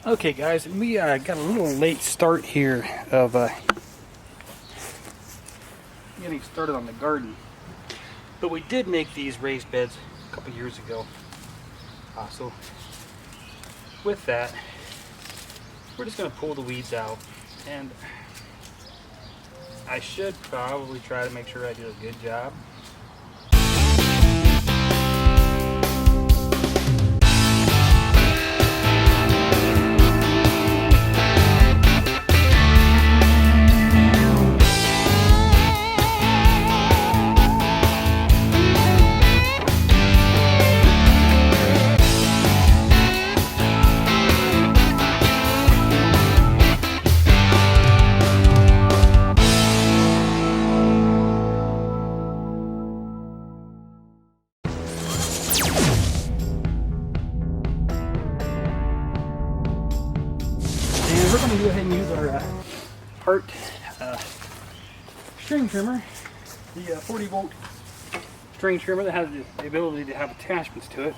Okay guys, we got a little late start here of getting started on the garden. But we did make these raised beds a couple years ago. So with that, we're just going to pull the weeds out. And I should probably try to make sure I do a good job. And we're going to go ahead and use our Hart string trimmer, the 40 volt string trimmer that has the ability to have attachments to it.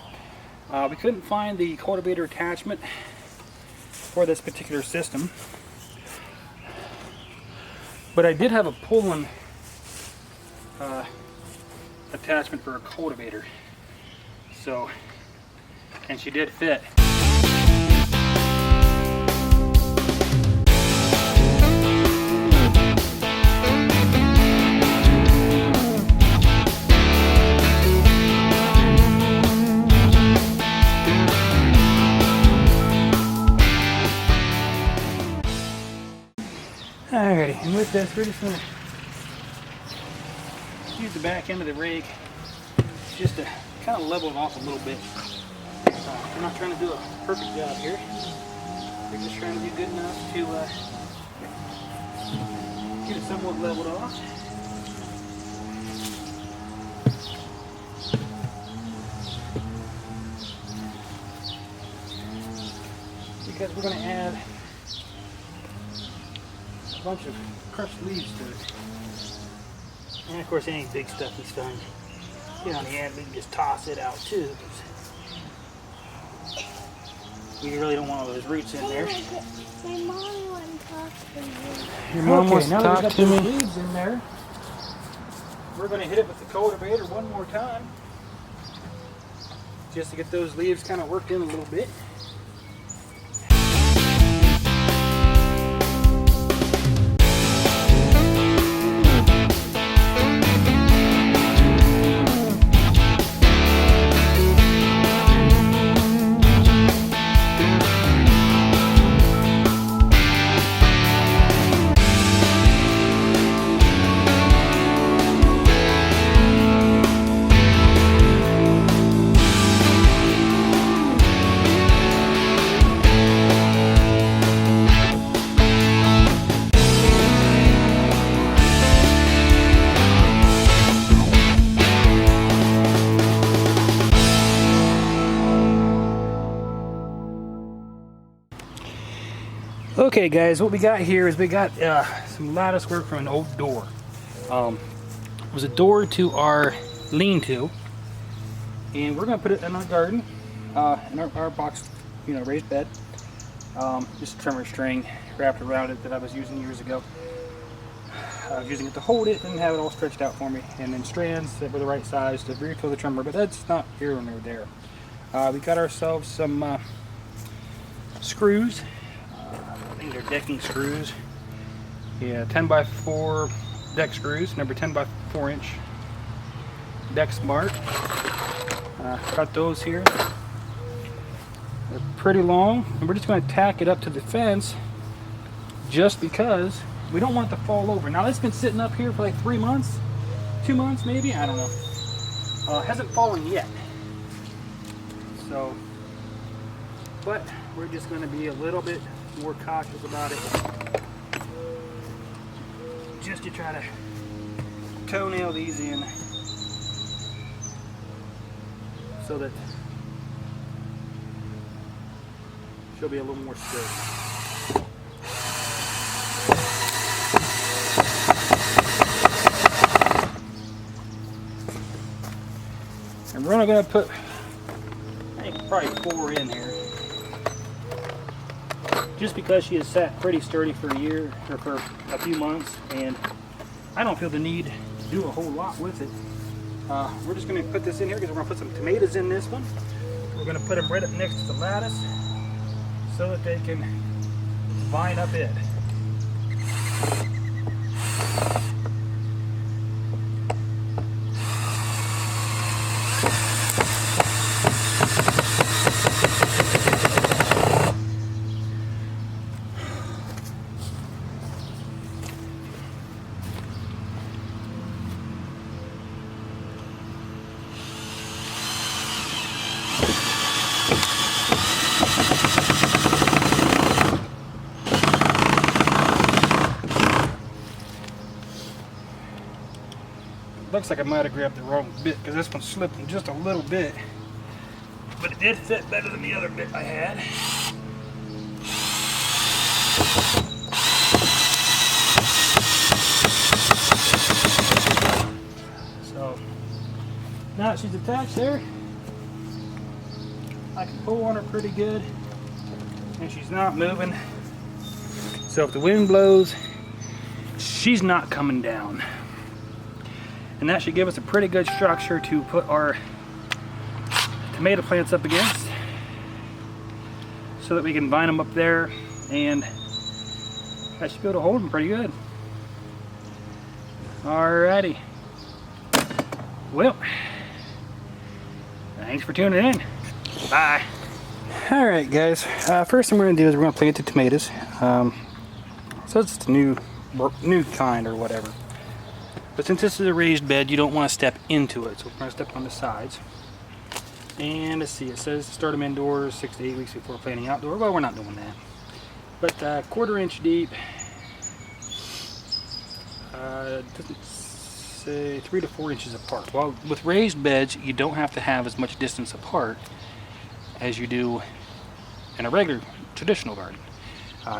We couldn't find the cultivator attachment for this particular system, but I did have a pull-in attachment for a cultivator, so, and she did fit. Alrighty, and with this, we're just going to use the back end of the rake just to kind of level it off a little bit. We're not trying to do a perfect job here. We're just trying to do good enough to get it somewhat leveled off. Because we're going to add a bunch of crushed leaves to it. And of course any big stuff is fine. Get on the end, we can just toss it out too. We really don't want all those roots in there. My mom wants to talk to me. Your mom wants to talk to me. Leaves in there. We're going to hit it with the cultivator one more time, just to get those leaves kind of worked in a little bit. Okay guys, what we got here is we got some lattice work from an old door. It was a door to our lean-to, and we're going to put it in our garden, in our box, raised bed. Just a trimmer string wrapped around it that I was using years ago. I was using it to hold it and have it all stretched out for me, and then strands that were the right size to refill the trimmer, but that's not here nor there. We got ourselves some screws. These are decking screws. Yeah, 10x4 deck screws, number 10x4 inch deck smart. Got those here. They're pretty long, and we're just going to tack it up to the fence just because we don't want it to fall over. Now, this has been sitting up here for like 3 months, 2 months maybe, I don't know. Hasn't fallen yet. So, but we're just going to be a little bit more cautious about it, just to try to toenail these in so that she'll be a little more straight. And we're only going to put, I think, probably 4 in here. just because she has sat pretty sturdy for a year or for a few months, and I don't feel the need to do a whole lot with it. We're just going to put this in here because we're going to put some tomatoes in this one. We're going to put them right up next to the lattice so that they can vine up it. Looks like I might have grabbed the wrong bit because this one slipped in just a little bit, but it did fit better than the other bit I had. So now that she's attached there, I can pull on her pretty good, and she's not moving. So if the wind blows, she's not coming down. And that should give us a pretty good structure to put our tomato plants up against so that we can vine them up there, and that should be able to hold them pretty good. Alrighty. Well, thanks for tuning in. Bye. Alright guys, first thing we're going to do is we're going to plant the tomatoes. So it's a new kind or whatever. But since this is a raised bed, you don't want to step into it, so we're going to step on the sides. And let's see, it says start them indoors 6 to 8 weeks before planting outdoor. Well, we're not doing that. But 1/4 inch deep, it doesn't say 3 to 4 inches apart. Well, with raised beds, you don't have to have as much distance apart as you do in a regular, traditional garden.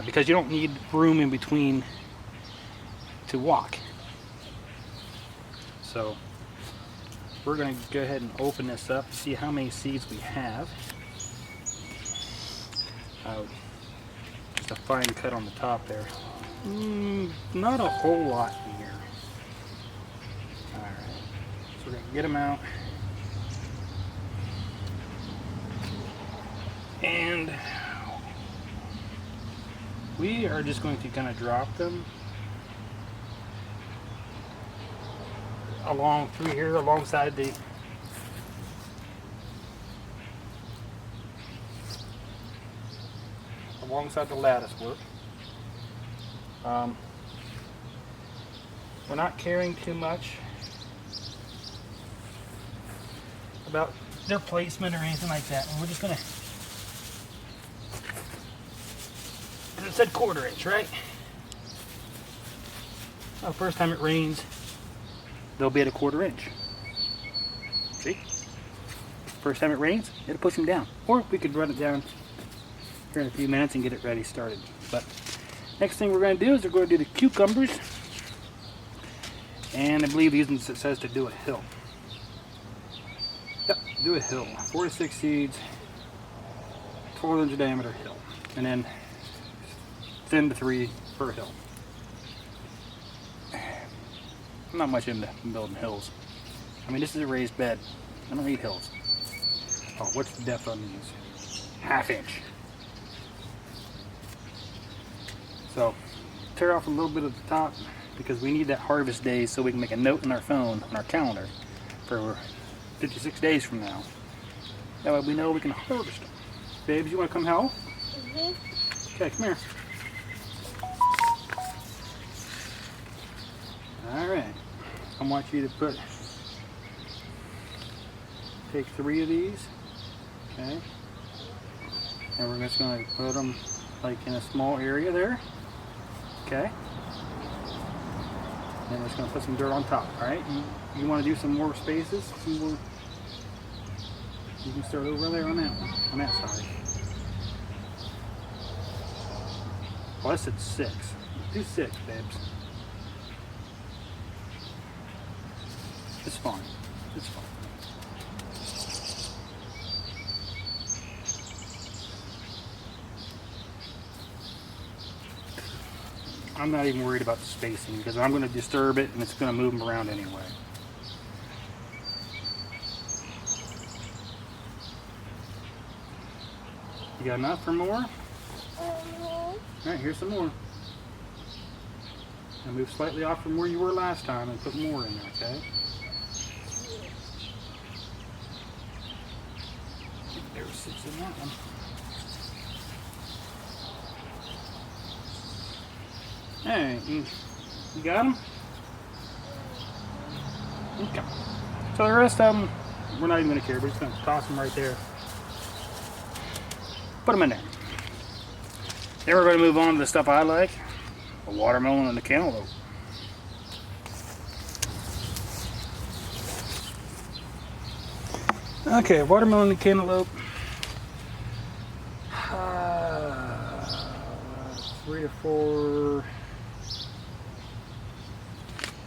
Because you don't need room in between to walk. So we're going to go ahead and open this up and see how many seeds we have. Just a fine cut on the top there. Not a whole lot in here. Alright, so we're going to get them out. And we are just going to kind of drop them along through here alongside the lattice work. We're not caring too much about their placement or anything like that. We're just gonna, as it said, 1/4 inch, right? Well, first time it rains, they'll be at a 1/4 inch. See? First time it rains, it'll push them down. Or we could run it down here in a few minutes and get it ready started. But next thing we're going to do is we're going to do the cucumbers. And I believe these ones, it says to do a hill. Yep, do a hill. 4 to 6 seeds, 12 inch diameter hill. And then thin to 3 per hill. I'm not much into building hills. I mean, this is a raised bed. I don't need hills. Oh, what's the depth on these? 1/2 inch. So, tear off a little bit of the top because we need that harvest day so we can make a note in our phone, on our calendar, for 56 days from now. That way we know we can harvest them. Babes, you want to come help? Okay, come here. Alright, I want you to take 3 of these, okay, and we're just going to put them like in a small area there, okay, and we're just going to put some dirt on top, alright, you want to do some more spaces, some more, you can start over there on that one, on that side. Well, I said 6, do 6, babes. It's fine. It's fine. I'm not even worried about the spacing because I'm going to disturb it and it's going to move them around anyway. You got enough for more? Alright, here's some more. Now move slightly off from where you were last time and put more in there, okay? There's 6 in that one. Hey, you got them? Okay. So the rest of them, we're not even going to care. We're just going to toss them right there. Put them in there. Then we're going to move on to the stuff I like. The watermelon and the cantaloupe. Okay, watermelon and cantaloupe. 3 to 4.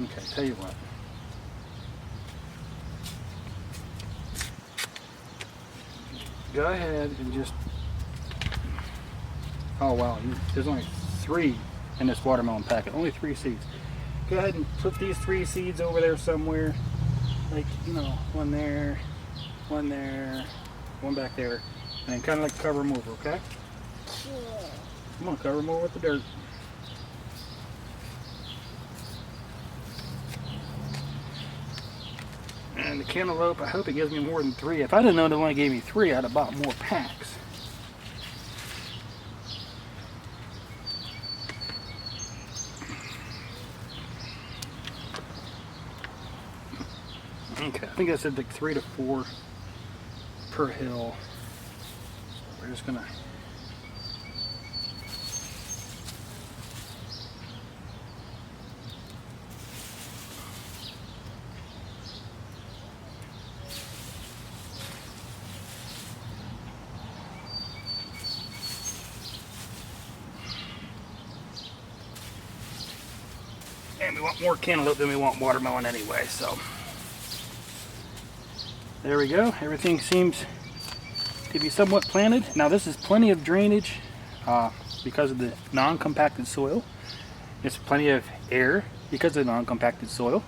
Okay, tell you what. Go ahead and just. Oh wow, there's only 3 in this watermelon packet. Only 3 seeds. Go ahead and put these 3 seeds over there somewhere. Like, you know, one there, one there, one back there. And kind of like cover them over, okay? Yeah. Come on, cover them over with the dirt. And the cantaloupe, I hope it gives me more than 3. If I didn't know it only gave me 3, I'd have bought more packs. Okay, I think I said like 3 to 4 per hill. We're just gonna. And we want more cantaloupe than we want watermelon anyway, so. There we go. Everything seems to be somewhat planted. Now this is plenty of drainage because of the non-compacted soil. There's plenty of air because of the non-compacted soil.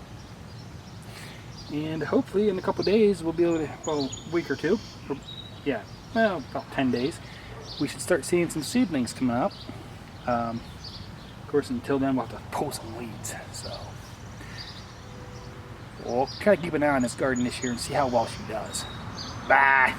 And hopefully in a couple days we'll be able to, well, a week or 2, or, yeah, well, about 10 days, we should start seeing some seedlings come up. Of course, until then we'll have to pull some weeds. So we'll kind of keep an eye on this garden this year and see how well she does. Bye.